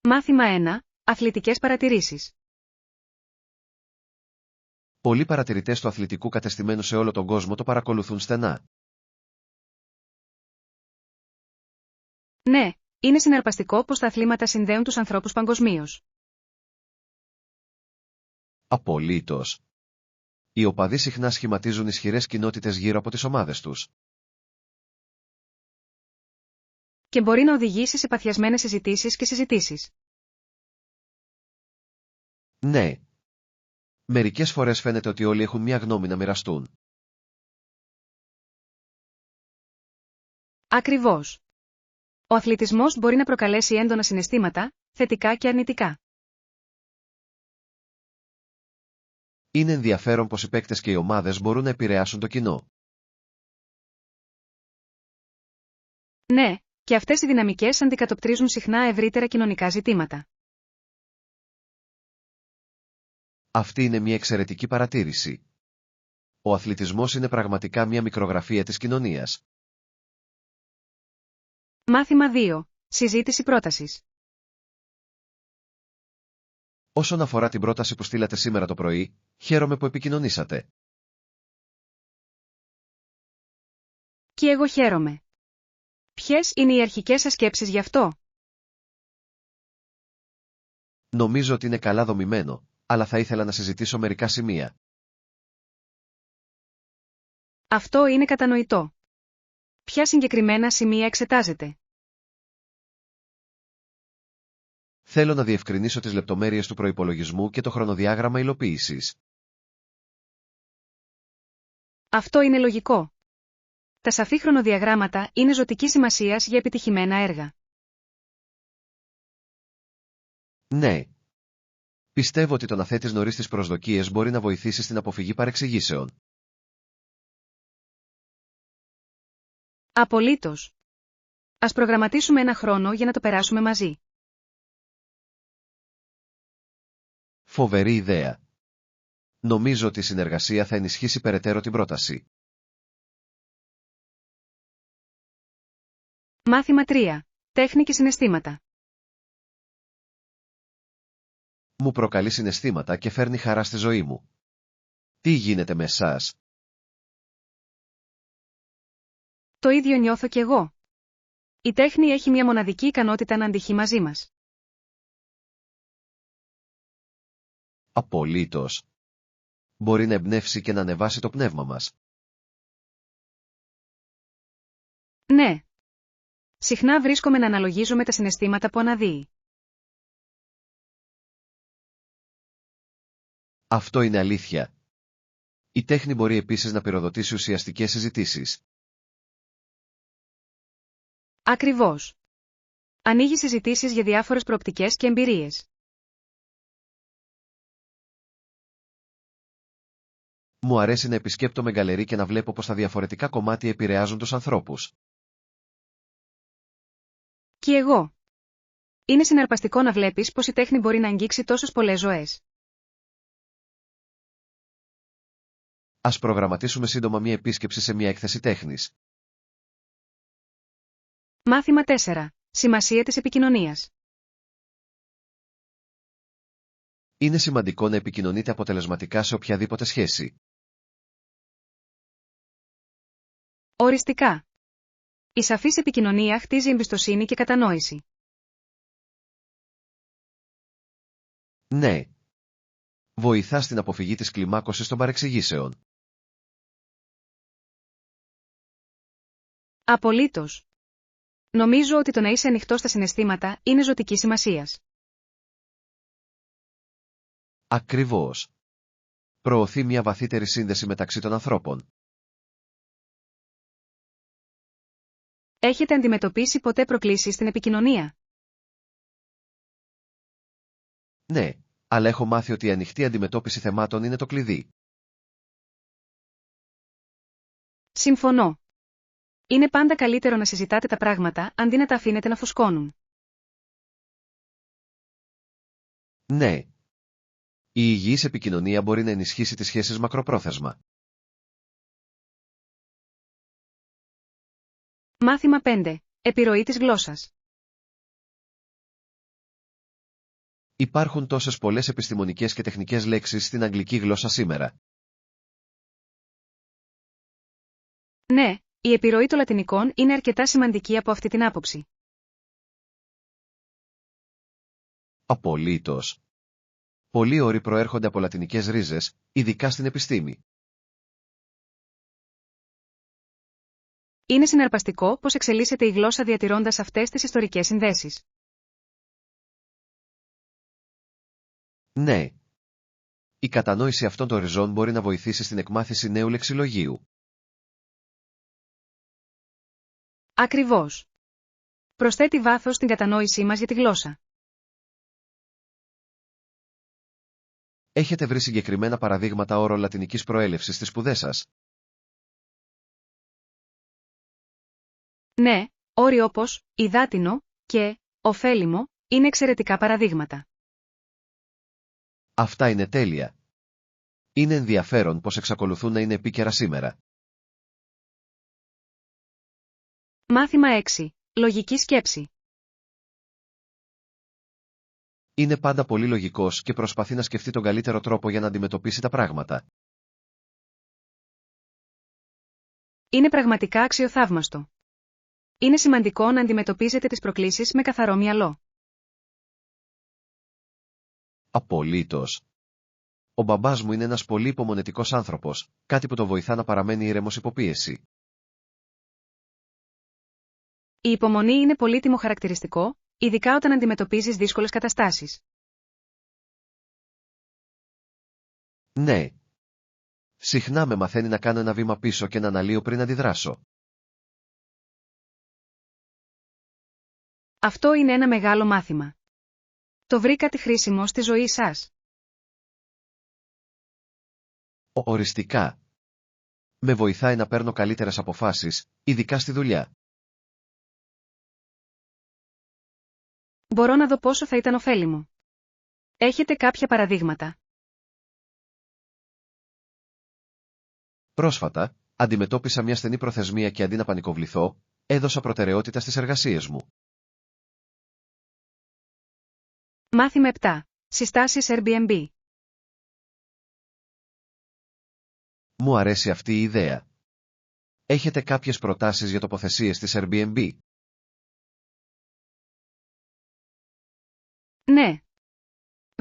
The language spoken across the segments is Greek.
Μάθημα 1. Αθλητικές παρατηρήσεις. Πολλοί παρατηρητές του αθλητικού κατεστημένου σε όλο τον κόσμο το παρακολουθούν στενά. Ναι, είναι συναρπαστικό πως τα αθλήματα συνδέουν τους ανθρώπους παγκοσμίως. Απολύτως. Οι οπαδοί συχνά σχηματίζουν ισχυρές κοινότητες γύρω από τις ομάδες τους. Και μπορεί να οδηγήσει σε παθιασμένες συζητήσεις και συζητήσεις. Ναι. Μερικές φορές φαίνεται ότι όλοι έχουν μία γνώμη να μοιραστούν. Ακριβώς. Ο αθλητισμός μπορεί να προκαλέσει έντονα συναισθήματα, θετικά και αρνητικά. Είναι ενδιαφέρον πως οι παίκτες και οι ομάδες μπορούν να επηρεάσουν το κοινό. Ναι, και αυτές οι δυναμικές αντικατοπτρίζουν συχνά ευρύτερα κοινωνικά ζητήματα. Αυτή είναι μια εξαιρετική παρατήρηση. Ο αθλητισμός είναι πραγματικά μια μικρογραφία της κοινωνίας. Μάθημα 2. Συζήτηση πρότασης. Όσον αφορά την πρόταση που στείλατε σήμερα το πρωί, χαίρομαι που επικοινωνήσατε. Και εγώ χαίρομαι. Ποιες είναι οι αρχικές σας σκέψεις γι' αυτό? Νομίζω ότι είναι καλά δομημένο, αλλά θα ήθελα να συζητήσω μερικά σημεία. Αυτό είναι κατανοητό. Ποια συγκεκριμένα σημεία εξετάζετε? Θέλω να διευκρινίσω τις λεπτομέρειες του προϋπολογισμού και το χρονοδιάγραμμα υλοποίησης. Αυτό είναι λογικό. Τα σαφή χρονοδιαγράμματα είναι ζωτικής σημασίας για επιτυχημένα έργα. Ναι. Πιστεύω ότι το να θέτεις νωρίς τις προσδοκίες μπορεί να βοηθήσει στην αποφυγή παρεξηγήσεων. Απολύτως. Ας προγραμματίσουμε ένα χρόνο για να το περάσουμε μαζί. Φοβερή ιδέα. Νομίζω ότι η συνεργασία θα ενισχύσει περαιτέρω την πρόταση. Μάθημα 3. Τέχνη και συναισθήματα. Μου προκαλεί συναισθήματα και φέρνει χαρά στη ζωή μου. Τι γίνεται με εσάς? Το ίδιο νιώθω κι εγώ. Η τέχνη έχει μια μοναδική ικανότητα να αντιχεί μαζί μας. Απολύτως. Μπορεί να εμπνεύσει και να ανεβάσει το πνεύμα μας. Ναι. Συχνά βρίσκομαι να αναλογίζομαι τα συναισθήματα που αναδύει. Αυτό είναι αλήθεια. Η τέχνη μπορεί επίσης να πυροδοτήσει ουσιαστικές συζητήσεις. Ακριβώς. Ανοίγει συζητήσεις για διάφορες προοπτικές και εμπειρίες. Μου αρέσει να επισκέπτομαι γκαλερί και να βλέπω πως τα διαφορετικά κομμάτια επηρεάζουν τους ανθρώπους. Κι εγώ. Είναι συναρπαστικό να βλέπεις πως η τέχνη μπορεί να αγγίξει τόσες πολλές ζωές. Ας προγραμματίσουμε σύντομα μία επίσκεψη σε μία έκθεση τέχνης. Μάθημα 4. Σημασία της επικοινωνίας. Είναι σημαντικό να επικοινωνείτε αποτελεσματικά σε οποιαδήποτε σχέση. Οριστικά. Η σαφής επικοινωνία χτίζει εμπιστοσύνη και κατανόηση. Ναι. Βοηθά στην αποφυγή της κλιμάκωσης των παρεξηγήσεων. Απολύτως. Νομίζω ότι το να είσαι ανοιχτός στα συναισθήματα είναι ζωτικής σημασίας. Ακριβώς. Προωθεί μια βαθύτερη σύνδεση μεταξύ των ανθρώπων. Έχετε αντιμετωπίσει ποτέ προκλήσεις στην επικοινωνία? Ναι, αλλά έχω μάθει ότι η ανοιχτή αντιμετώπιση θεμάτων είναι το κλειδί. Συμφωνώ. Είναι πάντα καλύτερο να συζητάτε τα πράγματα αντί να τα αφήνετε να φουσκώνουν. Ναι. Η υγιής επικοινωνία μπορεί να ενισχύσει τις σχέσεις μακροπρόθεσμα. Μάθημα 5. Επιρροή της γλώσσας. Υπάρχουν τόσες πολλές επιστημονικές και τεχνικές λέξεις στην αγγλική γλώσσα σήμερα. Ναι, η επιρροή των λατινικών είναι αρκετά σημαντική από αυτή την άποψη. Απολύτως. Πολλοί όροι προέρχονται από λατινικές ρίζες, ειδικά στην επιστήμη. Είναι συναρπαστικό πώς εξελίσσεται η γλώσσα διατηρώντας αυτές τις ιστορικές συνδέσεις. Ναι. Η κατανόηση αυτών των ριζών μπορεί να βοηθήσει στην εκμάθηση νέου λεξιλογίου. Ακριβώς. Προσθέτει βάθος στην κατανόησή μας για τη γλώσσα. Έχετε βρει συγκεκριμένα παραδείγματα όρων λατινικής προέλευσης στις σπουδές σας? Ναι, όροι όπως υδάτινο και ωφέλιμο είναι εξαιρετικά παραδείγματα. Αυτά είναι τέλεια. Είναι ενδιαφέρον πως εξακολουθούν να είναι επίκαιρα σήμερα. Μάθημα 6. Λογική σκέψη. Είναι πάντα πολύ λογικός και προσπαθεί να σκεφτεί τον καλύτερο τρόπο για να αντιμετωπίσει τα πράγματα. Είναι πραγματικά αξιοθαύμαστο. Είναι σημαντικό να αντιμετωπίζετε τις προκλήσεις με καθαρό μυαλό. Απολύτως. Ο μπαμπάς μου είναι ένας πολύ υπομονετικός άνθρωπος, κάτι που το βοηθά να παραμένει ήρεμος υπό πίεση. Η υπομονή είναι πολύτιμο χαρακτηριστικό, ειδικά όταν αντιμετωπίζεις δύσκολες καταστάσεις. Ναι. Συχνά με μαθαίνει να κάνω ένα βήμα πίσω και να αναλύω πριν αντιδράσω. Αυτό είναι ένα μεγάλο μάθημα. Το βρήκατε χρήσιμο στη ζωή σας? Οριστικά. Με βοηθάει να παίρνω καλύτερες αποφάσεις, ειδικά στη δουλειά. Μπορώ να δω πόσο θα ήταν ωφέλιμο. Έχετε κάποια παραδείγματα? Πρόσφατα, αντιμετώπισα μια στενή προθεσμία και αντί να πανικοβληθώ, έδωσα προτεραιότητα στις εργασίες μου. Μάθημα 7. Συστάσεις Airbnb. Μου αρέσει αυτή η ιδέα. Έχετε κάποιες προτάσεις για τοποθεσίες της Airbnb? Ναι.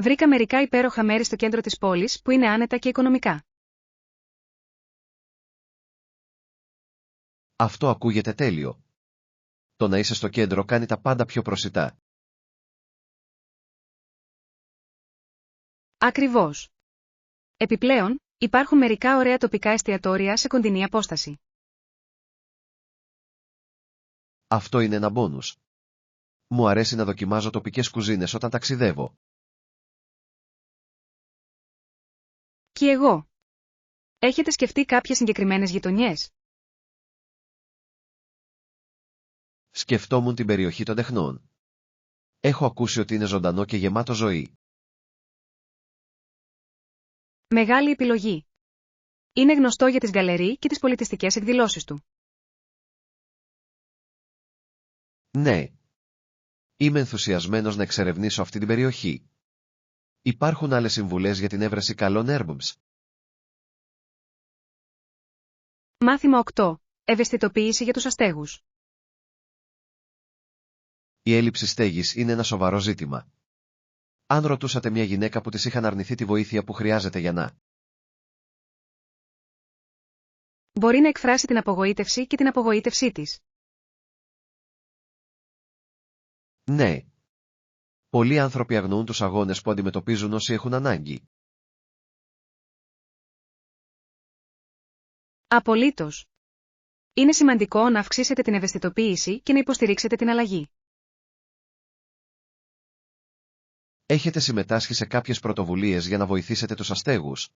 Βρήκα μερικά υπέροχα μέρη στο κέντρο της πόλης που είναι άνετα και οικονομικά. Αυτό ακούγεται τέλειο. Το να είσαι στο κέντρο κάνει τα πάντα πιο προσιτά. Ακριβώς. Επιπλέον, υπάρχουν μερικά ωραία τοπικά εστιατόρια σε κοντινή απόσταση. Αυτό είναι ένα μπόνους. Μου αρέσει να δοκιμάζω τοπικές κουζίνες όταν ταξιδεύω. Και εγώ. Έχετε σκεφτεί κάποιες συγκεκριμένες γειτονιές? Σκεφτόμουν την περιοχή των τεχνών. Έχω ακούσει ότι είναι ζωντανό και γεμάτο ζωή. Μεγάλη επιλογή. Είναι γνωστό για τις γκαλερί και τις πολιτιστικές εκδηλώσεις του. Ναι. Είμαι ενθουσιασμένος να εξερευνήσω αυτή την περιοχή. Υπάρχουν άλλες συμβουλές για την έβρεση καλών Airbnbs? Μάθημα 8. Ευαισθητοποίηση για τους αστέγους. Η έλλειψη στέγης είναι ένα σοβαρό ζήτημα. Αν ρωτούσατε μια γυναίκα που της είχαν αρνηθεί τη βοήθεια που χρειάζεται για να Μπορεί να εκφράσει την απογοήτευση και την απογοήτευσή της. Ναι. Πολλοί άνθρωποι αγνοούν τους αγώνες που αντιμετωπίζουν όσοι έχουν ανάγκη. Απολύτως. Είναι σημαντικό να αυξήσετε την ευαισθητοποίηση και να υποστηρίξετε την αλλαγή. Έχετε συμμετάσχει σε κάποιες πρωτοβουλίες για να βοηθήσετε τους αστέγους?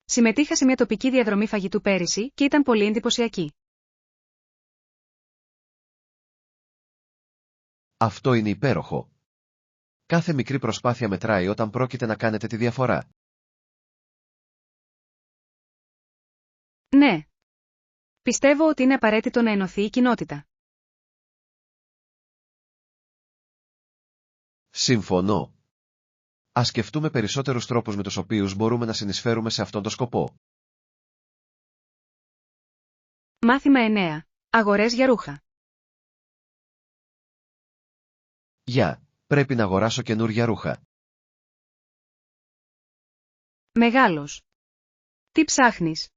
Συμμετείχα σε μια τοπική διαδρομή φαγητού πέρυσι και ήταν πολύ εντυπωσιακή. Αυτό είναι υπέροχο. Κάθε μικρή προσπάθεια μετράει όταν πρόκειται να κάνετε τη διαφορά. Ναι. Πιστεύω ότι είναι απαραίτητο να ενωθεί η κοινότητα. Συμφωνώ. Ας σκεφτούμε περισσότερους τρόπους με τους οποίους μπορούμε να συνεισφέρουμε σε αυτόν τον σκοπό. Μάθημα 9. Αγορές για ρούχα. Γεια, πρέπει να αγοράσω καινούργια ρούχα. Μεγάλος. Τι ψάχνεις?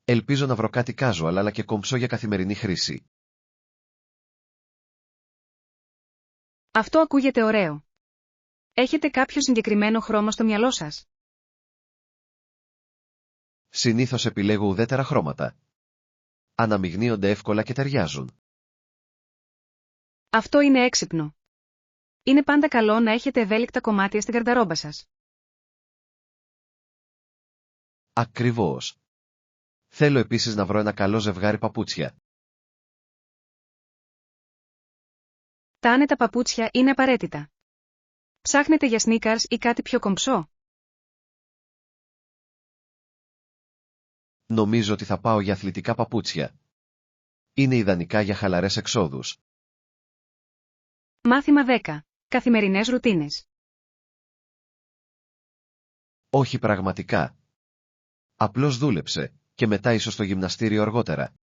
Ελπίζω να βρω κάτι casual αλλά και κομψό για καθημερινή χρήση. Αυτό ακούγεται ωραίο. Έχετε κάποιο συγκεκριμένο χρώμα στο μυαλό σας? Συνήθως επιλέγω ουδέτερα χρώματα. Αναμειγνύονται εύκολα και ταιριάζουν. Αυτό είναι έξυπνο. Είναι πάντα καλό να έχετε ευέλικτα κομμάτια στην γαρδαρόμπα σας. Ακριβώς. Θέλω επίσης να βρω ένα καλό ζευγάρι παπούτσια. Τα άνετα παπούτσια είναι απαραίτητα. Ψάχνετε για sneakers ή κάτι πιο κομψό? Νομίζω ότι θα πάω για αθλητικά παπούτσια. Είναι ιδανικά για χαλαρές εξόδους. Μάθημα 10. Καθημερινές ρουτίνες. Όχι πραγματικά. Απλώς δούλεψε, και μετά ίσως στο γυμναστήριο αργότερα.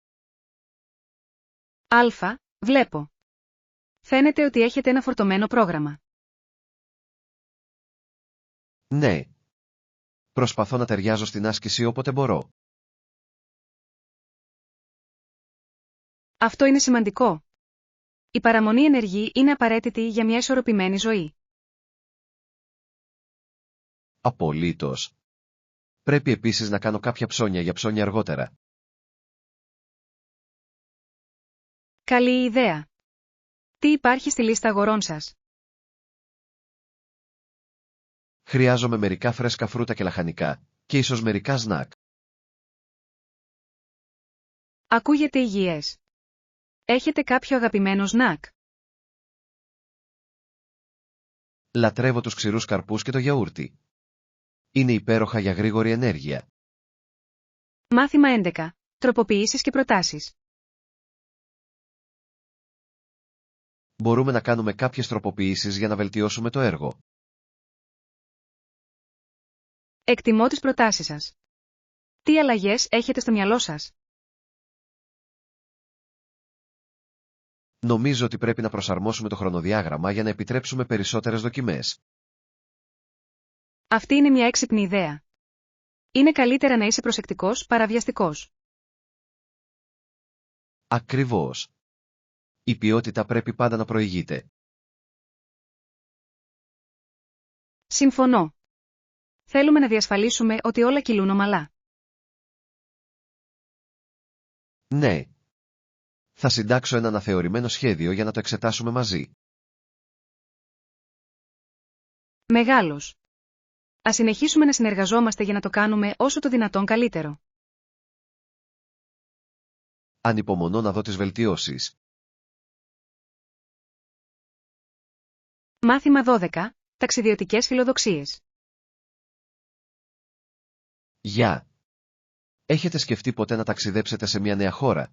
Α, βλέπω. Φαίνεται ότι έχετε ένα φορτωμένο πρόγραμμα. Ναι. Προσπαθώ να ταιριάζω στην άσκηση όποτε μπορώ. Αυτό είναι σημαντικό. Η παραμονή ενεργή είναι απαραίτητη για μια ισορροπημένη ζωή. Απολύτως. Πρέπει επίσης να κάνω κάποια ψώνια για ψώνια αργότερα. Καλή ιδέα. Τι υπάρχει στη λίστα αγορών σας? Χρειάζομαι μερικά φρέσκα φρούτα και λαχανικά, και ίσως μερικά σνακ. Ακούγεται υγιές. Έχετε κάποιο αγαπημένο σνακ? Λατρεύω τους ξηρούς καρπούς και το γιαούρτι. Είναι υπέροχα για γρήγορη ενέργεια. Μάθημα 11. Τροποποιήσεις και προτάσεις. Μπορούμε να κάνουμε κάποιες τροποποιήσεις για να βελτιώσουμε το έργο. Εκτιμώ τις προτάσεις σας. Τι αλλαγές έχετε στο μυαλό σας? Νομίζω ότι πρέπει να προσαρμόσουμε το χρονοδιάγραμμα για να επιτρέψουμε περισσότερες δοκιμές. Αυτή είναι μια έξυπνη ιδέα. Είναι καλύτερα να είσαι προσεκτικός παρά βιαστικός. Ακριβώς. Η ποιότητα πρέπει πάντα να προηγείται. Συμφωνώ. Θέλουμε να διασφαλίσουμε ότι όλα κυλούν ομαλά. Ναι. Θα συντάξω ένα αναθεωρημένο σχέδιο για να το εξετάσουμε μαζί. Μεγάλος. Ας συνεχίσουμε να συνεργαζόμαστε για να το κάνουμε όσο το δυνατόν καλύτερο. Ανυπομονώ να δω τις βελτιώσεις. Μάθημα 12. Ταξιδιωτικές φιλοδοξίες. Γεια. Έχετε σκεφτεί ποτέ να ταξιδέψετε σε μια νέα χώρα?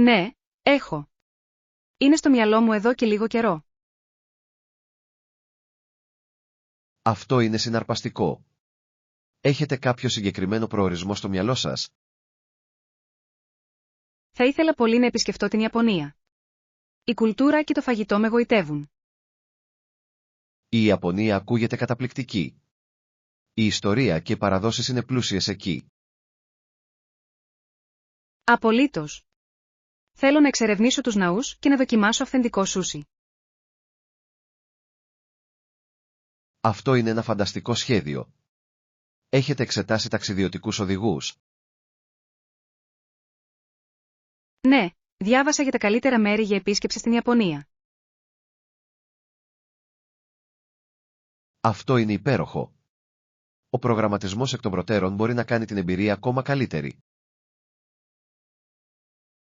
Ναι, έχω. Είναι στο μυαλό μου εδώ και λίγο καιρό. Αυτό είναι συναρπαστικό. Έχετε κάποιο συγκεκριμένο προορισμό στο μυαλό σας? Θα ήθελα πολύ να επισκεφτώ την Ιαπωνία. Η κουλτούρα και το φαγητό με γοητεύουν. Η Ιαπωνία ακούγεται καταπληκτική. Η ιστορία και οι παραδόσεις είναι πλούσιες εκεί. Απολύτως. Θέλω να εξερευνήσω τους ναούς και να δοκιμάσω αυθεντικό σούσι. Αυτό είναι ένα φανταστικό σχέδιο. Έχετε εξετάσει ταξιδιωτικούς οδηγούς? Ναι, διάβασα για τα καλύτερα μέρη για επίσκεψη στην Ιαπωνία. Αυτό είναι υπέροχο. Ο προγραμματισμός εκ των προτέρων μπορεί να κάνει την εμπειρία ακόμα καλύτερη.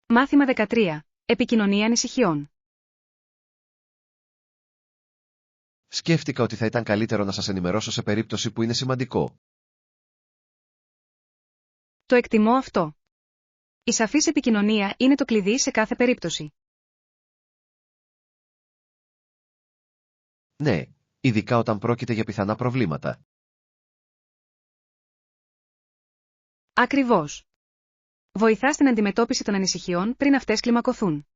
Μάθημα 13. Επικοινωνία ανησυχιών. Σκέφτηκα ότι θα ήταν καλύτερο να σας ενημερώσω σε περίπτωση που είναι σημαντικό. Το εκτιμώ αυτό. Η σαφής επικοινωνία είναι το κλειδί σε κάθε περίπτωση. Ναι, ειδικά όταν πρόκειται για πιθανά προβλήματα. Ακριβώς. Βοηθά στην αντιμετώπιση των ανησυχιών πριν αυτές κλιμακωθούν.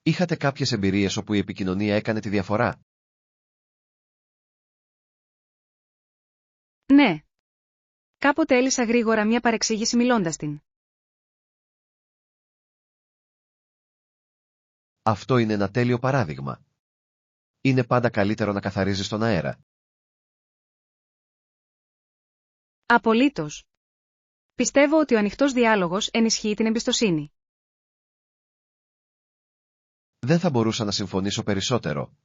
Είχατε κάποιες εμπειρίες όπου η επικοινωνία έκανε τη διαφορά? Ναι. Κάποτε έλυσα γρήγορα μια παρεξήγηση μιλώντας την. Αυτό είναι ένα τέλειο παράδειγμα. Είναι πάντα καλύτερο να καθαρίζεις τον αέρα. Απολύτως. Πιστεύω ότι ο ανοιχτός διάλογος ενισχύει την εμπιστοσύνη. Δεν θα μπορούσα να συμφωνήσω περισσότερο.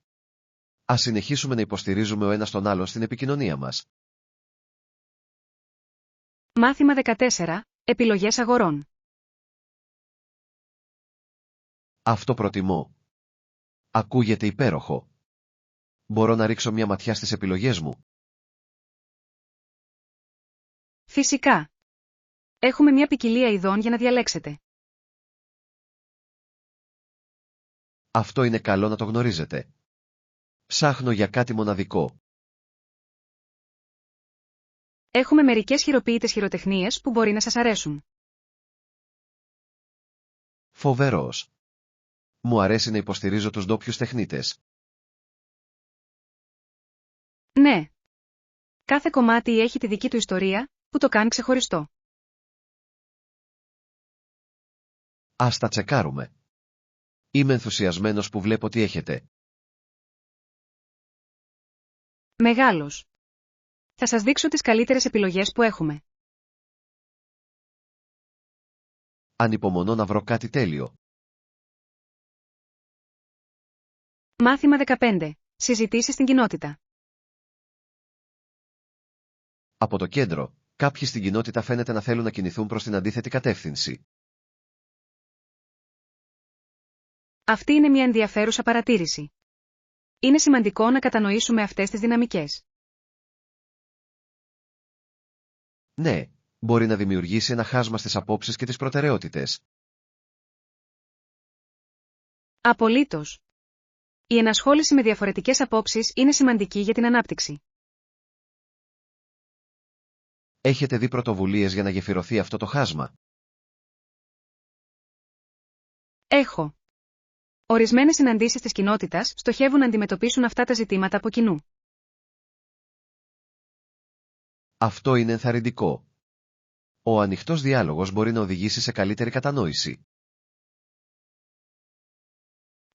Ας συνεχίσουμε να υποστηρίζουμε ο ένας τον άλλον στην επικοινωνία μας. Μάθημα 14. Επιλογές αγορών. Αυτό προτιμώ. Ακούγεται υπέροχο. Μπορώ να ρίξω μια ματιά στις επιλογές μου? Φυσικά. Έχουμε μια ποικιλία ειδών για να διαλέξετε. Αυτό είναι καλό να το γνωρίζετε. Ψάχνω για κάτι μοναδικό. Έχουμε μερικές χειροποίητες χειροτεχνίες που μπορεί να σας αρέσουν. Φοβερός. Μου αρέσει να υποστηρίζω τους ντόπιους τεχνίτες. Ναι. Κάθε κομμάτι έχει τη δική του ιστορία, που το κάνει ξεχωριστό. Ας τα τσεκάρουμε. Είμαι ενθουσιασμένος που βλέπω τι έχετε. Μεγάλος. Θα σας δείξω τις καλύτερες επιλογές που έχουμε. Ανυπομονώ να βρω κάτι τέλειο. Μάθημα 15. Συζητήσεις στην κοινότητα. Από το κέντρο, κάποιοι στην κοινότητα φαίνεται να θέλουν να κινηθούν προς την αντίθετη κατεύθυνση. Αυτή είναι μια ενδιαφέρουσα παρατήρηση. Είναι σημαντικό να κατανοήσουμε αυτές τις δυναμικές. Ναι, μπορεί να δημιουργήσει ένα χάσμα στις απόψεις και τις προτεραιότητες. Απολύτως. Η ενασχόληση με διαφορετικές απόψεις είναι σημαντική για την ανάπτυξη. Έχετε δει πρωτοβουλίες για να γεφυρωθεί αυτό το χάσμα? Έχω. Ορισμένες συναντήσεις της κοινότητας στοχεύουν να αντιμετωπίσουν αυτά τα ζητήματα από κοινού. Αυτό είναι ενθαρρυντικό. Ο ανοιχτός διάλογος μπορεί να οδηγήσει σε καλύτερη κατανόηση.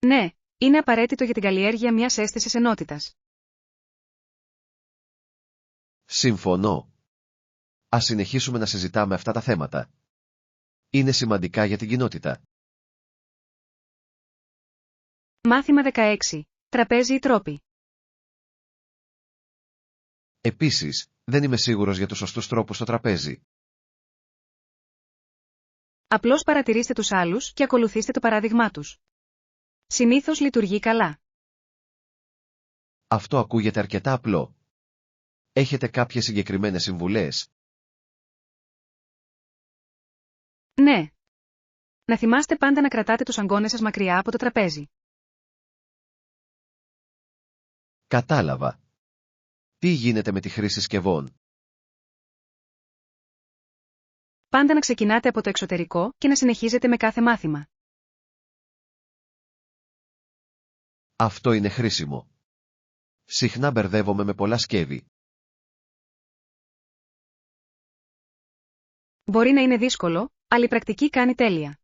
Ναι, είναι απαραίτητο για την καλλιέργεια μιας αίσθησης ενότητας. Συμφωνώ. Ας συνεχίσουμε να συζητάμε αυτά τα θέματα. Είναι σημαντικά για την κοινότητα. Μάθημα 16. Τραπέζι ή τρόποι. Επίσης, δεν είμαι σίγουρος για τους σωστούς τρόπους στο τραπέζι. Απλώς παρατηρήστε τους άλλους και ακολουθήστε το παράδειγμά τους. Συνήθως λειτουργεί καλά. Αυτό ακούγεται αρκετά απλό. Έχετε κάποιες συγκεκριμένες συμβουλές? Ναι. Να θυμάστε πάντα να κρατάτε τους αγκώνες σας μακριά από το τραπέζι. Κατάλαβα. Τι γίνεται με τη χρήση σκευών? Πάντα να ξεκινάτε από το εξωτερικό και να συνεχίζετε με κάθε μάθημα. Αυτό είναι χρήσιμο. Συχνά μπερδεύομαι με πολλά σκεύη. Μπορεί να είναι δύσκολο, αλλά η πρακτική κάνει τέλεια.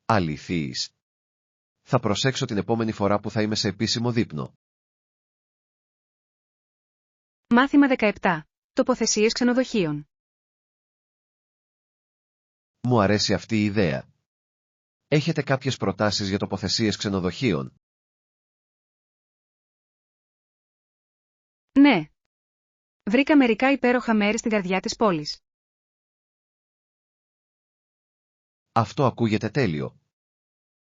Αληθείς. Θα προσέξω την επόμενη φορά που θα είμαι σε επίσημο δείπνο. Μάθημα 17. Τοποθεσίες ξενοδοχείων. Μου αρέσει αυτή η ιδέα. Έχετε κάποιες προτάσεις για τοποθεσίες ξενοδοχείων? Ναι. Βρήκα μερικά υπέροχα μέρη στην καρδιά της πόλης. Αυτό ακούγεται τέλειο.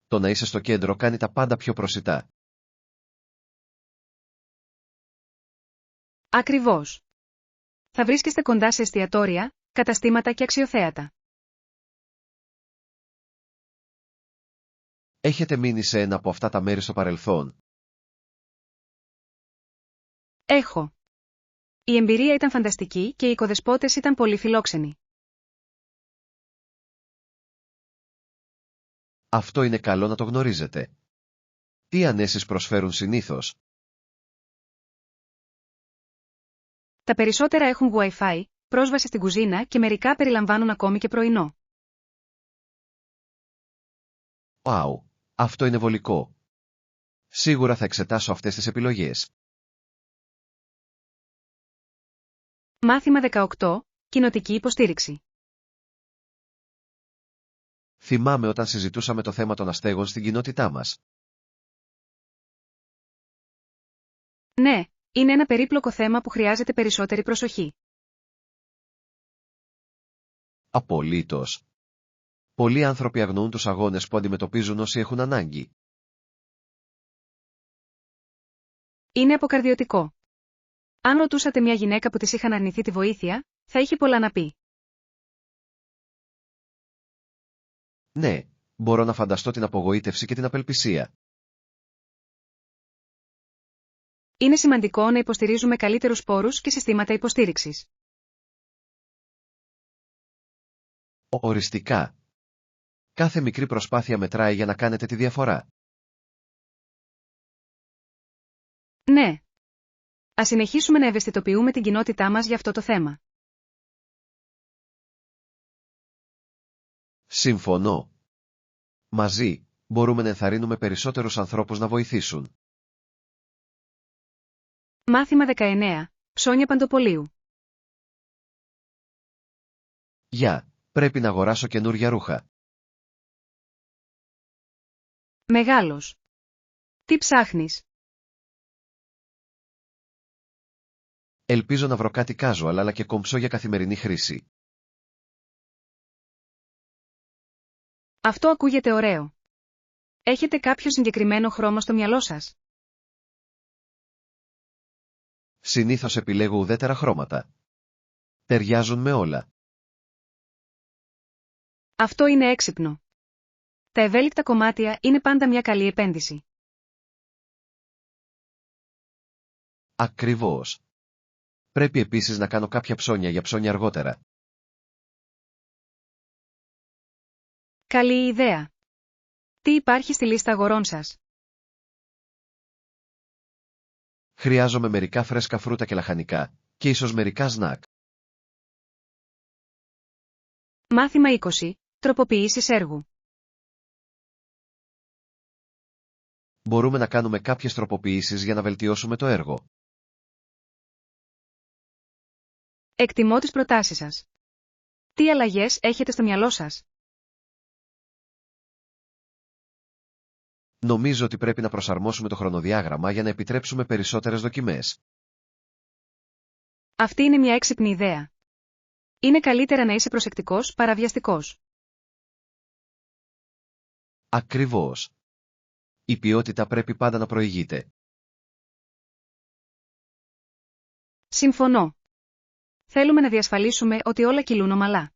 Το να είσαι στο κέντρο κάνει τα πάντα πιο προσιτά. Ακριβώς. Θα βρίσκεστε κοντά σε εστιατόρια, καταστήματα και αξιοθέατα. Έχετε μείνει σε ένα από αυτά τα μέρη στο παρελθόν? Έχω. Η εμπειρία ήταν φανταστική και οι οικοδεσπότες ήταν πολύ φιλόξενοι. Αυτό είναι καλό να το γνωρίζετε. Τι ανέσεις προσφέρουν συνήθως? Τα περισσότερα έχουν Wi-Fi, πρόσβαση στην κουζίνα και μερικά περιλαμβάνουν ακόμη και πρωινό. Wow, αυτό είναι βολικό. Σίγουρα θα εξετάσω αυτές τις επιλογές. Μάθημα 18. Κοινοτική υποστήριξη. Θυμάμαι όταν συζητούσαμε το θέμα των αστέγων στην κοινότητά μας. Ναι, είναι ένα περίπλοκο θέμα που χρειάζεται περισσότερη προσοχή. Απολύτως. Πολλοί άνθρωποι αγνοούν τους αγώνες που αντιμετωπίζουν όσοι έχουν ανάγκη. Είναι αποκαρδιωτικό. Αν ρωτούσατε μια γυναίκα που της είχαν αρνηθεί τη βοήθεια, θα είχε πολλά να πει. Ναι, μπορώ να φανταστώ την απογοήτευση και την απελπισία. Είναι σημαντικό να υποστηρίζουμε καλύτερους πόρους και συστήματα υποστήριξης. Οριστικά. Κάθε μικρή προσπάθεια μετράει για να κάνετε τη διαφορά. Ναι. Ας συνεχίσουμε να ευαισθητοποιούμε την κοινότητά μας για αυτό το θέμα. Συμφωνώ. Μαζί, μπορούμε να ενθαρρύνουμε περισσότερους ανθρώπους να βοηθήσουν. Μάθημα 19. Ψώνια Παντοπολίου. Γεια, πρέπει να αγοράσω καινούρια ρούχα. Μεγάλος. Τι ψάχνεις? Ελπίζω να βρω κάτι casual αλλά και κομψό για καθημερινή χρήση. Αυτό ακούγεται ωραίο. Έχετε κάποιο συγκεκριμένο χρώμα στο μυαλό σας? Συνήθως επιλέγω ουδέτερα χρώματα. Ταιριάζουν με όλα. Αυτό είναι έξυπνο. Τα ευέλικτα κομμάτια είναι πάντα μια καλή επένδυση. Ακριβώς. Πρέπει επίσης να κάνω κάποια ψώνια για ψώνια αργότερα. Καλή ιδέα. Τι υπάρχει στη λίστα αγορών σας? Χρειάζομαι μερικά φρέσκα φρούτα και λαχανικά, και ίσως μερικά σνακ. Μάθημα 20. Τροποποιήσεις έργου. Μπορούμε να κάνουμε κάποιες τροποποιήσεις για να βελτιώσουμε το έργο. Εκτιμώ τις προτάσεις σας. Τι αλλαγές έχετε στο μυαλό σας? Νομίζω ότι πρέπει να προσαρμόσουμε το χρονοδιάγραμμα για να επιτρέψουμε περισσότερες δοκιμές. Αυτή είναι μια έξυπνη ιδέα. Είναι καλύτερα να είσαι προσεκτικός παρά βιαστικός. Ακριβώς. Η ποιότητα πρέπει πάντα να προηγείται. Συμφωνώ. Θέλουμε να διασφαλίσουμε ότι όλα κυλούν ομαλά.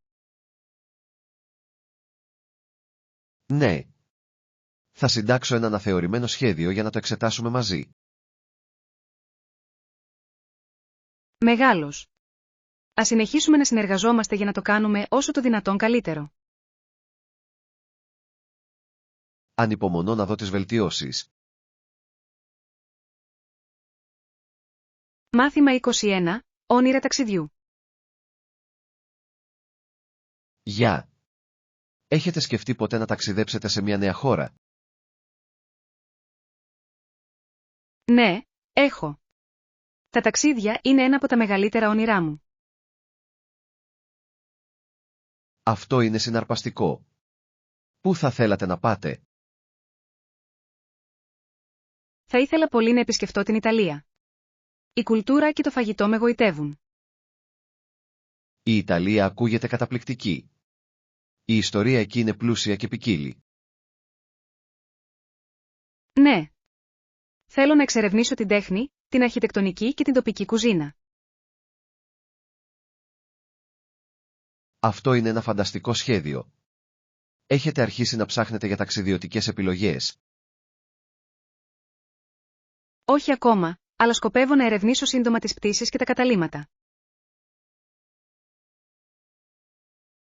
Ναι. Θα συντάξω ένα αναθεωρημένο σχέδιο για να το εξετάσουμε μαζί. Μεγάλος. Ας συνεχίσουμε να συνεργαζόμαστε για να το κάνουμε όσο το δυνατόν καλύτερο. Ανυπομονώ να δω τις βελτιώσεις. Μάθημα 21. Όνειρα ταξιδιού. Γεια. Έχετε σκεφτεί ποτέ να ταξιδέψετε σε μια νέα χώρα? Ναι, έχω. Τα ταξίδια είναι ένα από τα μεγαλύτερα όνειρά μου. Αυτό είναι συναρπαστικό. Πού θα θέλατε να πάτε? Θα ήθελα πολύ να επισκεφτώ την Ιταλία. Η κουλτούρα και το φαγητό με γοητεύουν. Η Ιταλία ακούγεται καταπληκτική. Η ιστορία εκεί είναι πλούσια και ποικίλη. Ναι. Θέλω να εξερευνήσω την τέχνη, την αρχιτεκτονική και την τοπική κουζίνα. Αυτό είναι ένα φανταστικό σχέδιο. Έχετε αρχίσει να ψάχνετε για ταξιδιωτικές επιλογές? Όχι ακόμα, αλλά σκοπεύω να ερευνήσω σύντομα τις πτήσεις και τα καταλύματα.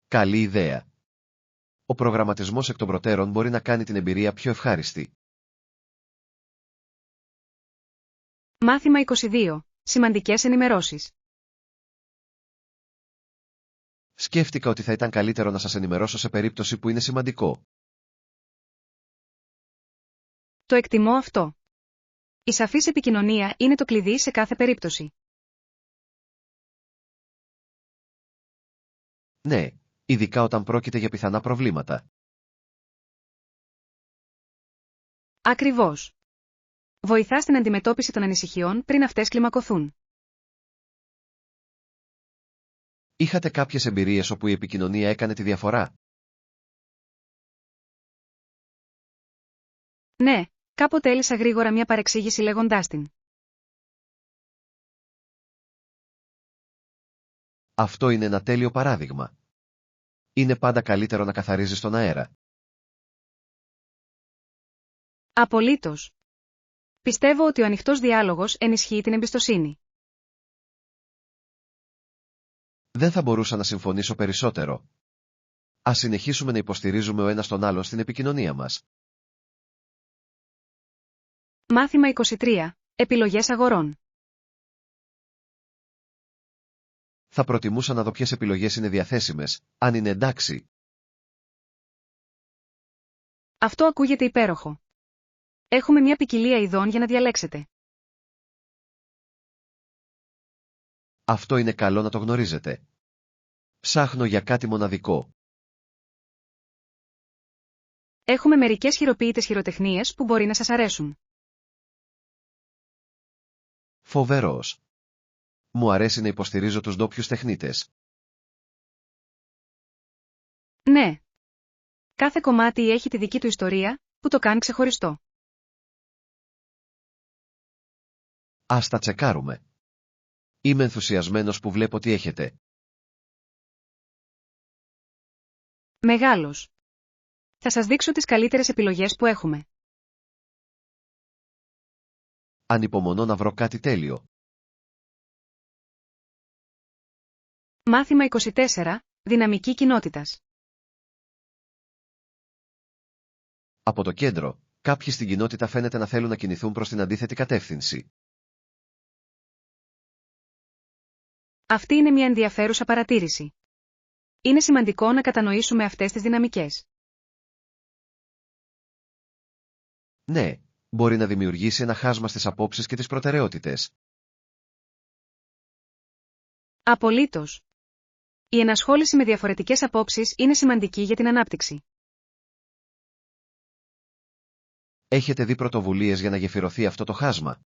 Καλή ιδέα. Ο προγραμματισμός εκ των προτέρων μπορεί να κάνει την εμπειρία πιο ευχάριστη. Μάθημα 22. Σημαντικές ενημερώσεις. Σκέφτηκα ότι θα ήταν καλύτερο να σας ενημερώσω σε περίπτωση που είναι σημαντικό. Το εκτιμώ αυτό. Η σαφής επικοινωνία είναι το κλειδί σε κάθε περίπτωση. Ναι, ειδικά όταν πρόκειται για πιθανά προβλήματα. Ακριβώς. Βοηθά στην αντιμετώπιση των ανησυχιών πριν αυτές κλιμακωθούν. Είχατε κάποιες εμπειρίες όπου η επικοινωνία έκανε τη διαφορά? Ναι, κάποτε έλυσα γρήγορα μια παρεξήγηση λέγοντάς την. Αυτό είναι ένα τέλειο παράδειγμα. Είναι πάντα καλύτερο να καθαρίζεις τον αέρα. Απολύτως. Πιστεύω ότι ο ανοιχτός διάλογος ενισχύει την εμπιστοσύνη. Δεν θα μπορούσα να συμφωνήσω περισσότερο. Ας συνεχίσουμε να υποστηρίζουμε ο ένας τον άλλον στην επικοινωνία μας. Μάθημα 23. Επιλογές αγορών. Θα προτιμούσα να δω ποιες επιλογές είναι διαθέσιμες, αν είναι εντάξει. Αυτό ακούγεται υπέροχο. Έχουμε μια ποικιλία ειδών για να διαλέξετε. Αυτό είναι καλό να το γνωρίζετε. Ψάχνω για κάτι μοναδικό. Έχουμε μερικές χειροποίητες χειροτεχνίες που μπορεί να σας αρέσουν. Φοβερός. Μου αρέσει να υποστηρίζω τους ντόπιους τεχνίτες. Ναι. Κάθε κομμάτι έχει τη δική του ιστορία, που το κάνει ξεχωριστό. Ας τα τσεκάρουμε. Είμαι ενθουσιασμένος που βλέπω τι έχετε. Μεγάλος. Θα σας δείξω τις καλύτερες επιλογές που έχουμε. Ανυπομονώ να βρω κάτι τέλειο. Μάθημα 24. Δυναμική κοινότητας. Από το κέντρο, κάποιοι στην κοινότητα φαίνεται να θέλουν να κινηθούν προς την αντίθετη κατεύθυνση. Αυτή είναι μια ενδιαφέρουσα παρατήρηση. Είναι σημαντικό να κατανοήσουμε αυτές τις δυναμικές. Ναι, μπορεί να δημιουργήσει ένα χάσμα στις απόψεις και τις προτεραιότητες. Απολύτως. Η ενασχόληση με διαφορετικές απόψεις είναι σημαντική για την ανάπτυξη. Έχετε δει πρωτοβουλίες για να γεφυρωθεί αυτό το χάσμα?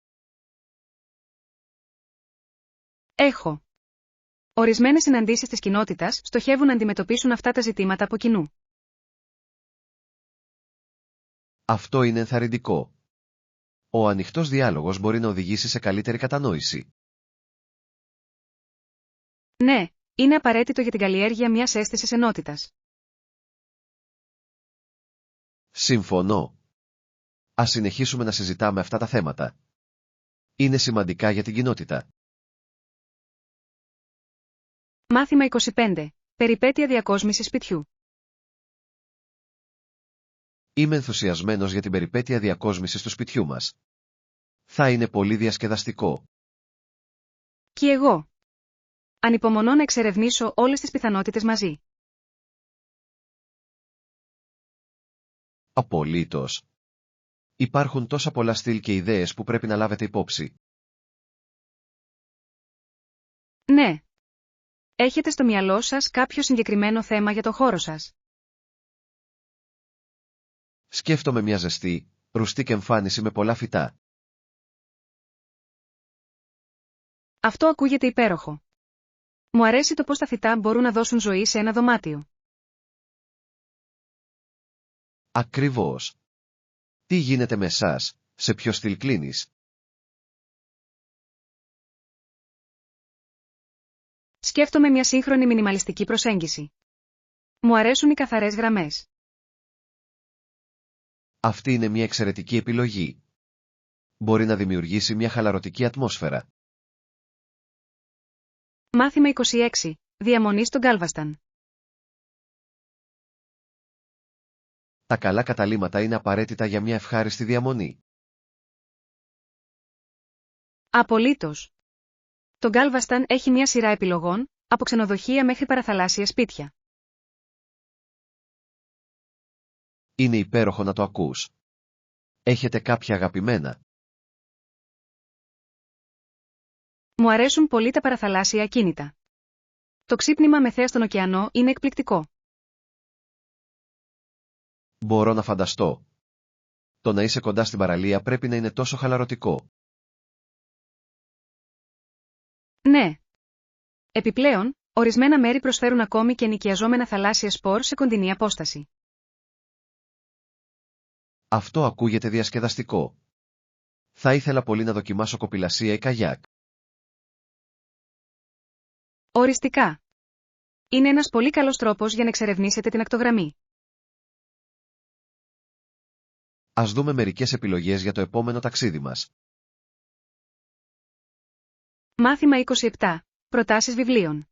Έχω. Ορισμένες συναντήσεις της κοινότητας στοχεύουν να αντιμετωπίσουν αυτά τα ζητήματα από κοινού. Αυτό είναι ενθαρρυντικό. Ο ανοιχτός διάλογος μπορεί να οδηγήσει σε καλύτερη κατανόηση. Ναι, είναι απαραίτητο για την καλλιέργεια μιας αίσθησης ενότητας. Συμφωνώ. Ας συνεχίσουμε να συζητάμε αυτά τα θέματα. Είναι σημαντικά για την κοινότητα. Μάθημα 25. Περιπέτεια διακόσμησης σπιτιού. Είμαι ενθουσιασμένος για την περιπέτεια διακόσμησης του σπιτιού μας. Θα είναι πολύ διασκεδαστικό. Κι εγώ. Ανυπομονώ να εξερευνήσω όλες τις πιθανότητες μαζί. Απολύτως. Υπάρχουν τόσα πολλά στυλ και ιδέες που πρέπει να λάβετε υπόψη. Ναι. Έχετε στο μυαλό σας κάποιο συγκεκριμένο θέμα για το χώρο σας? Σκέφτομαι μια ζεστή, ρουστίκ εμφάνιση με πολλά φυτά. Αυτό ακούγεται υπέροχο. Μου αρέσει το πώς τα φυτά μπορούν να δώσουν ζωή σε ένα δωμάτιο. Ακριβώς. Τι γίνεται με εσάς, σε ποιο στυλ κλείνεις? Σκέφτομαι μια σύγχρονη μινιμαλιστική προσέγγιση. Μου αρέσουν οι καθαρές γραμμές. Αυτή είναι μια εξαιρετική επιλογή. Μπορεί να δημιουργήσει μια χαλαρωτική ατμόσφαιρα. Μάθημα 26. Διαμονή στον Γκάλβασταν. Τα καλά καταλύματα είναι απαραίτητα για μια ευχάριστη διαμονή. Απολύτως. Το Γκάλβασταν έχει μια σειρά επιλογών, από ξενοδοχεία μέχρι παραθαλάσσια σπίτια. Είναι υπέροχο να το ακούς. Έχετε κάποια αγαπημένα? Μου αρέσουν πολύ τα παραθαλάσσια ακίνητα. Το ξύπνημα με θέα στον ωκεανό είναι εκπληκτικό. Μπορώ να φανταστώ. Το να είσαι κοντά στην παραλία πρέπει να είναι τόσο χαλαρωτικό. Ναι. Επιπλέον, ορισμένα μέρη προσφέρουν ακόμη και ενοικιαζόμενα θαλάσσια σπορ σε κοντινή απόσταση. Αυτό ακούγεται διασκεδαστικό. Θα ήθελα πολύ να δοκιμάσω κοπηλασία ή καγιάκ. Οριστικά. Είναι ένας πολύ καλός τρόπος για να εξερευνήσετε την ακτογραμμή. Ας δούμε μερικές επιλογές για το επόμενο ταξίδι μας. Μάθημα 27. Προτάσεις βιβλίων.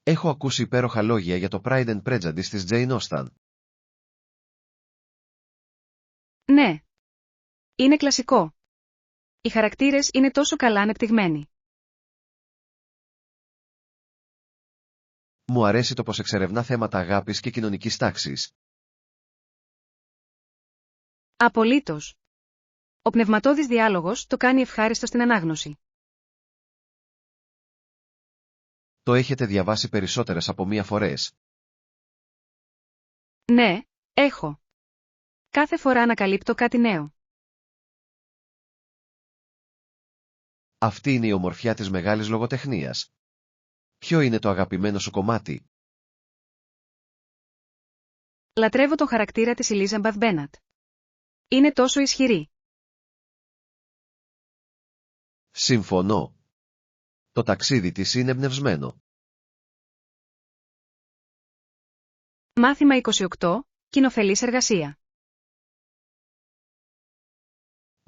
Έχω ακούσει υπέροχα λόγια για το Pride and Prejudice της Jane Austen. Ναι. Είναι κλασικό. Οι χαρακτήρες είναι τόσο καλά ανεπτυγμένοι. Μου αρέσει το πως εξερευνά θέματα αγάπης και κοινωνικής τάξης. Απολύτως. Ο πνευματώδης διάλογος το κάνει ευχάριστο στην ανάγνωση. Το έχετε διαβάσει περισσότερες από μία φορές? Ναι, έχω. Κάθε φορά ανακαλύπτω κάτι νέο. Αυτή είναι η ομορφιά της μεγάλης λογοτεχνίας. Ποιο είναι το αγαπημένο σου κομμάτι? Λατρεύω τον χαρακτήρα της Elizabeth Bennet. Είναι τόσο ισχυρή. Συμφωνώ. Το ταξίδι της είναι εμπνευσμένο. Μάθημα 28. Κοινοφελής εργασία.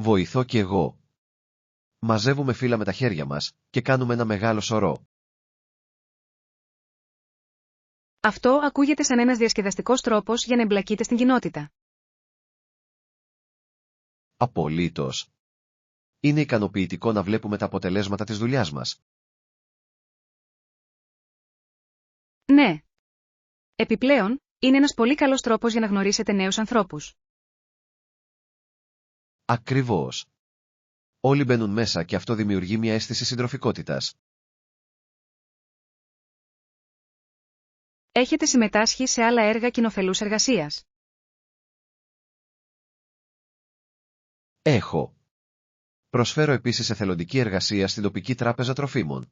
Βοηθώ κι εγώ. Μαζεύουμε φύλλα με τα χέρια μας και κάνουμε ένα μεγάλο σωρό. Αυτό ακούγεται σαν ένας διασκεδαστικός τρόπος για να εμπλακείτε στην κοινότητα. Απολύτως. Είναι ικανοποιητικό να βλέπουμε τα αποτελέσματα της δουλειάς μας. Ναι. Επιπλέον, είναι ένας πολύ καλός τρόπος για να γνωρίσετε νέους ανθρώπους. Ακριβώς. Όλοι μπαίνουν μέσα και αυτό δημιουργεί μια αίσθηση συντροφικότητας. Έχετε συμμετάσχει σε άλλα έργα κοινοφελούς εργασίας? Έχω. Προσφέρω επίσης εθελοντική εργασία στην τοπική τράπεζα τροφίμων.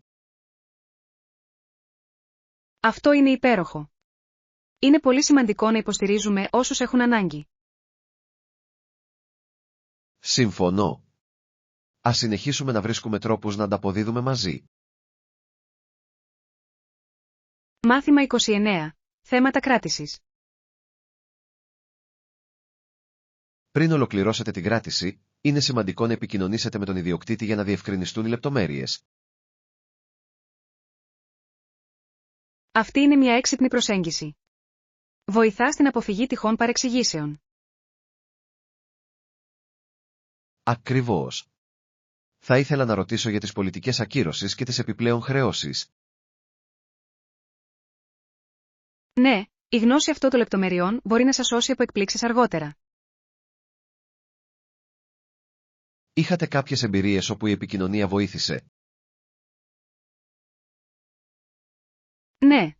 Αυτό είναι υπέροχο. Είναι πολύ σημαντικό να υποστηρίζουμε όσους έχουν ανάγκη. Συμφωνώ. Ας συνεχίσουμε να βρίσκουμε τρόπους να ανταποδίδουμε μαζί. Μάθημα 29. Θέματα κράτησης. Πριν ολοκληρώσετε την κράτηση, είναι σημαντικό να επικοινωνήσετε με τον ιδιοκτήτη για να διευκρινιστούν οι λεπτομέρειες. Αυτή είναι μια έξυπνη προσέγγιση. Βοηθά στην αποφυγή τυχόν παρεξηγήσεων. Ακριβώς. Θα ήθελα να ρωτήσω για τις πολιτικές ακύρωσης και τις επιπλέον χρεώσεις. Ναι, η γνώση αυτών των λεπτομεριών μπορεί να σας σώσει από εκπλήξεις αργότερα. Είχατε κάποιες εμπειρίες όπου η επικοινωνία βοήθησε? Ναι.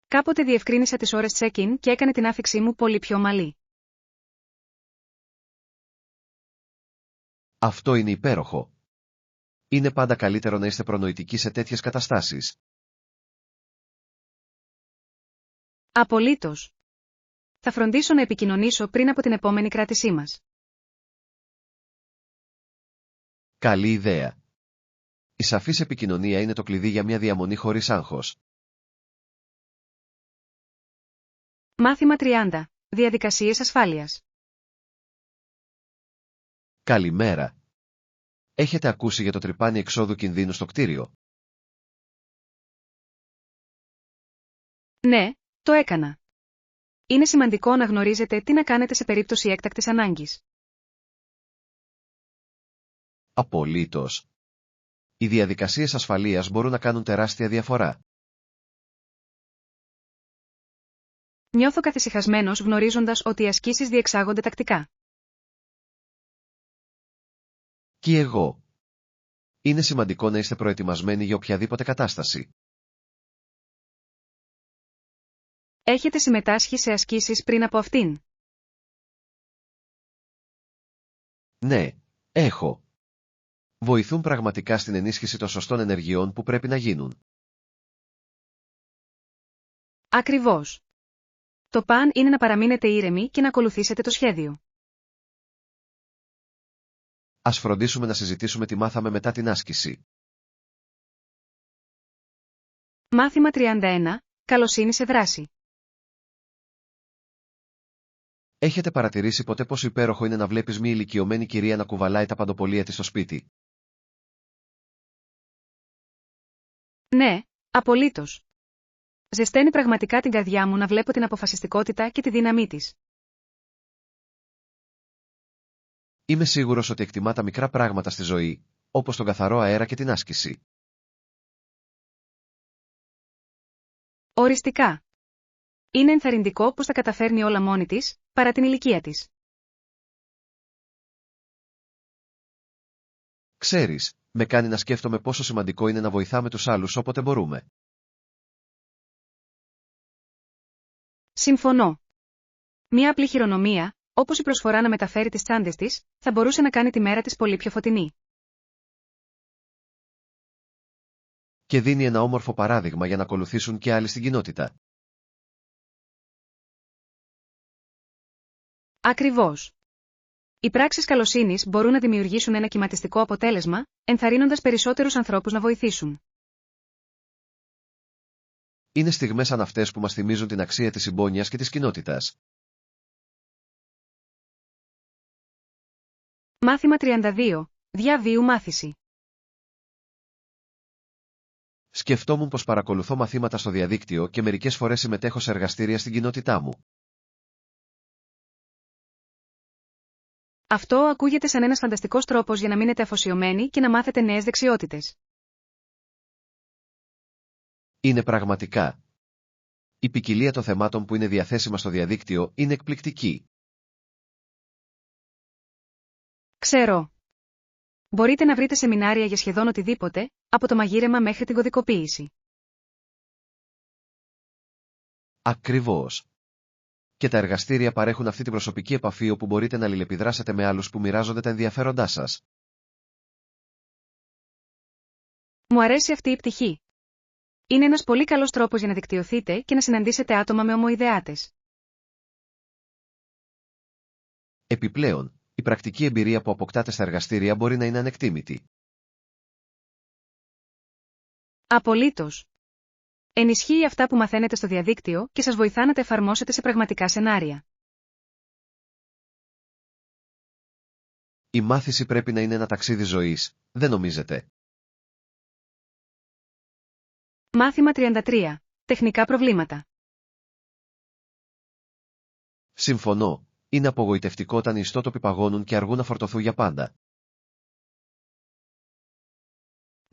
Κάποτε διευκρίνησα τις ώρες check-in και έκανε την άφιξή μου πολύ πιο ομαλή. Αυτό είναι υπέροχο. Είναι πάντα καλύτερο να είστε προνοητικοί σε τέτοιες καταστάσεις. Απολύτως. Θα φροντίσω να επικοινωνήσω πριν από την επόμενη κράτησή μας. Καλή ιδέα. Η σαφής επικοινωνία είναι το κλειδί για μια διαμονή χωρίς άγχος. Μάθημα 30. Διαδικασίες ασφάλειας. Καλημέρα. Έχετε ακούσει για το τρυπάνι εξόδου κινδύνου στο κτίριο? Ναι, το έκανα. Είναι σημαντικό να γνωρίζετε τι να κάνετε σε περίπτωση έκτακτης ανάγκης. Απολύτως. Οι διαδικασίες ασφαλείας μπορούν να κάνουν τεράστια διαφορά. Νιώθω καθησυχασμένος γνωρίζοντας ότι οι ασκήσεις διεξάγονται τακτικά. Και εγώ. Είναι σημαντικό να είστε προετοιμασμένοι για οποιαδήποτε κατάσταση. Έχετε συμμετάσχει σε ασκήσεις πριν από αυτήν? Ναι, έχω. Βοηθούν πραγματικά στην ενίσχυση των σωστών ενεργειών που πρέπει να γίνουν. Ακριβώς. Το παν είναι να παραμείνετε ήρεμοι και να ακολουθήσετε το σχέδιο. Ας φροντίσουμε να συζητήσουμε τι μάθαμε μετά την άσκηση. Μάθημα 31. Καλοσύνη σε δράση. Έχετε παρατηρήσει ποτέ πόσο υπέροχο είναι να βλέπεις μια ηλικιωμένη κυρία να κουβαλάει τα παντοπολία της στο σπίτι? Ναι, απολύτως. Ζεσταίνει πραγματικά την καρδιά μου να βλέπω την αποφασιστικότητα και τη δύναμή της. Είμαι σίγουρος ότι εκτιμά τα μικρά πράγματα στη ζωή, όπως τον καθαρό αέρα και την άσκηση. Οριστικά. Είναι ενθαρρυντικό πως τα καταφέρνει όλα μόνη της, παρά την ηλικία της. Ξέρεις, με κάνει να σκέφτομαι πόσο σημαντικό είναι να βοηθάμε τους άλλους όποτε μπορούμε. Συμφωνώ. Μία απλή χειρονομία, όπως η προσφορά να μεταφέρει τις τσάντες της, θα μπορούσε να κάνει τη μέρα της πολύ πιο φωτεινή. Και δίνει ένα όμορφο παράδειγμα για να ακολουθήσουν και άλλοι στην κοινότητα. Ακριβώς. Οι πράξεις καλοσύνης μπορούν να δημιουργήσουν ένα κυματιστικό αποτέλεσμα, ενθαρρύνοντας περισσότερους ανθρώπους να βοηθήσουν. Είναι στιγμές σαν αυτές που μας θυμίζουν την αξία της συμπόνιας και της κοινότητας. Μάθημα 32. Διαβίου μάθηση. Σκεφτόμουν πως παρακολουθώ μαθήματα στο διαδίκτυο και μερικές φορές συμμετέχω σε εργαστήρια στην κοινότητά μου. Αυτό ακούγεται σαν ένας φανταστικός τρόπος για να μείνετε αφοσιωμένοι και να μάθετε νέες δεξιότητες. Είναι πραγματικά. Η ποικιλία των θεμάτων που είναι διαθέσιμα στο διαδίκτυο είναι εκπληκτική. Ξέρω. Μπορείτε να βρείτε σεμινάρια για σχεδόν οτιδήποτε, από το μαγείρεμα μέχρι την κωδικοποίηση. Ακριβώς. Και τα εργαστήρια παρέχουν αυτή την προσωπική επαφή όπου μπορείτε να αλληλεπιδράσετε με άλλους που μοιράζονται τα ενδιαφέροντά σας. Μου αρέσει αυτή η πτυχή. Είναι ένας πολύ καλός τρόπος για να δικτυωθείτε και να συναντήσετε άτομα με ομοειδεάτες. Επιπλέον, η πρακτική εμπειρία που αποκτάτε στα εργαστήρια μπορεί να είναι ανεκτήμητη. Απολύτως. Ενισχύει αυτά που μαθαίνετε στο διαδίκτυο και σας βοηθά να τα εφαρμόσετε σε πραγματικά σενάρια. Η μάθηση πρέπει να είναι ένα ταξίδι ζωής, δεν νομίζετε? Μάθημα 33. Τεχνικά προβλήματα. Συμφωνώ. Είναι απογοητευτικό όταν οι ιστότοποι παγώνουν και αργούν να φορτωθούν για πάντα.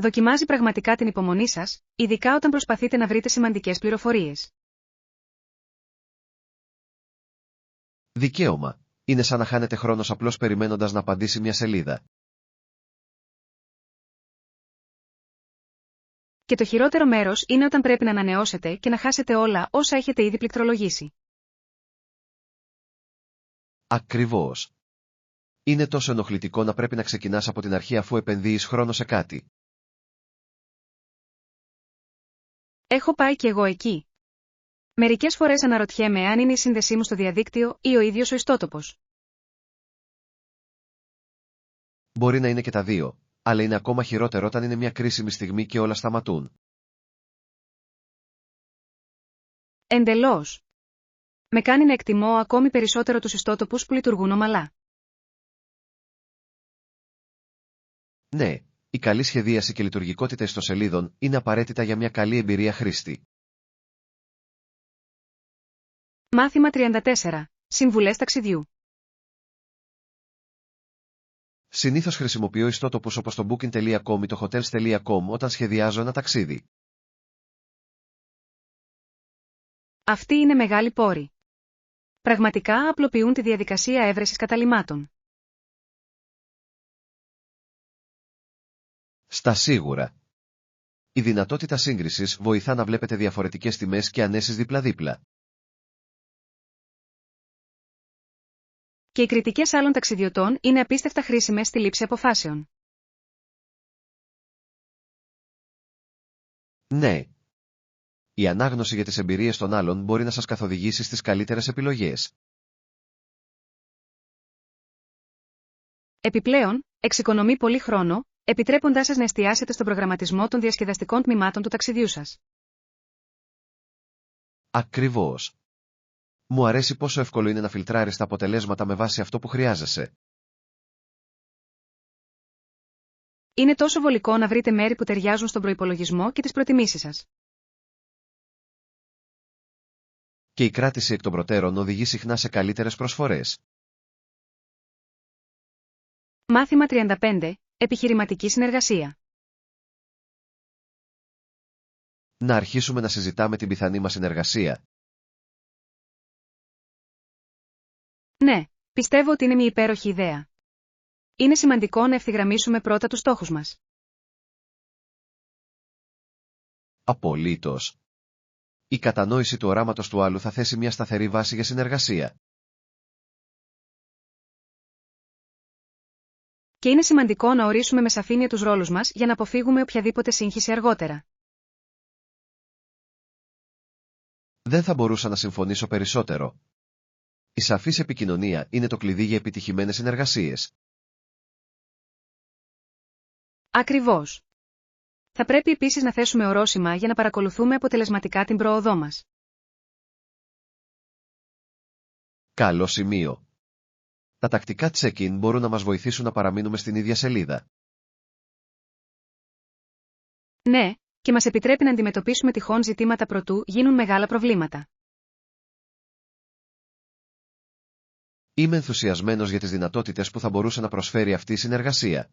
Δοκιμάζει πραγματικά την υπομονή σας, ειδικά όταν προσπαθείτε να βρείτε σημαντικές πληροφορίες. Δικαίωμα. Είναι σαν να χάνετε χρόνος απλώς περιμένοντας να απαντήσει μια σελίδα. Και το χειρότερο μέρος είναι όταν πρέπει να ανανεώσετε και να χάσετε όλα όσα έχετε ήδη πληκτρολογήσει. Ακριβώς. Είναι τόσο ενοχλητικό να πρέπει να ξεκινάς από την αρχή αφού επενδύεις χρόνο σε κάτι. Έχω πάει κι εγώ εκεί. Μερικές φορές αναρωτιέμαι αν είναι η σύνδεσή μου στο διαδίκτυο ή ο ίδιος ο ιστότοπος. Μπορεί να είναι και τα δύο, αλλά είναι ακόμα χειρότερο όταν είναι μια κρίσιμη στιγμή και όλα σταματούν. Εντελώς. Με κάνει να εκτιμώ ακόμη περισσότερο τους ιστότοπους που λειτουργούν ομαλά. Ναι, η καλή σχεδίαση και λειτουργικότητα ιστοσελίδων είναι απαραίτητα για μια καλή εμπειρία χρήστη. Μάθημα 34. Συμβουλές ταξιδιού. Συνήθως χρησιμοποιώ ιστότοπους όπως το booking.com ή το hotels.com όταν σχεδιάζω ένα ταξίδι. Αυτοί είναι μεγάλοι πόροι. Πραγματικά απλοποιούν τη διαδικασία έβρεσης καταλυμάτων. Στα σίγουρα. Η δυνατότητα σύγκρισης βοηθά να βλέπετε διαφορετικές τιμές και ανέσεις δίπλα-δίπλα. Και οι κριτικές άλλων ταξιδιωτών είναι απίστευτα χρήσιμες στη λήψη αποφάσεων. Ναι. Η ανάγνωση για τις εμπειρίες των άλλων μπορεί να σας καθοδηγήσει στις καλύτερες επιλογές. Επιπλέον, εξοικονομεί πολύ χρόνο, επιτρέποντάς σας να εστιάσετε στον προγραμματισμό των διασκεδαστικών τμήματων του ταξιδιού σας. Ακριβώς. Μου αρέσει πόσο εύκολο είναι να φιλτράρεις τα αποτελέσματα με βάση αυτό που χρειάζεσαι. Είναι τόσο βολικό να βρείτε μέρη που ταιριάζουν στον προϋπολογισμό και τις προτιμήσεις σας. Και η κράτηση εκ των προτέρων οδηγεί συχνά σε καλύτερες προσφορές. Μάθημα 35. Επιχειρηματική συνεργασία. Να αρχίσουμε να συζητάμε την πιθανή μας συνεργασία. Ναι, πιστεύω ότι είναι μια υπέροχη ιδέα. Είναι σημαντικό να ευθυγραμμίσουμε πρώτα τους στόχους μας. Απολύτως. Η κατανόηση του οράματος του άλλου θα θέσει μια σταθερή βάση για συνεργασία. Και είναι σημαντικό να ορίσουμε με σαφήνεια τους ρόλους μας για να αποφύγουμε οποιαδήποτε σύγχυση αργότερα. Δεν θα μπορούσα να συμφωνήσω περισσότερο. Η σαφής επικοινωνία είναι το κλειδί για επιτυχημένες συνεργασίες. Ακριβώς. Θα πρέπει επίσης να θέσουμε ορόσημα για να παρακολουθούμε αποτελεσματικά την πρόοδό μας. Καλό σημείο. Τα τακτικά check-in μπορούν να μας βοηθήσουν να παραμείνουμε στην ίδια σελίδα. Ναι, και μας επιτρέπει να αντιμετωπίσουμε τυχόν ζητήματα προτού γίνουν μεγάλα προβλήματα. Είμαι ενθουσιασμένος για τις δυνατότητες που θα μπορούσε να προσφέρει αυτή η συνεργασία.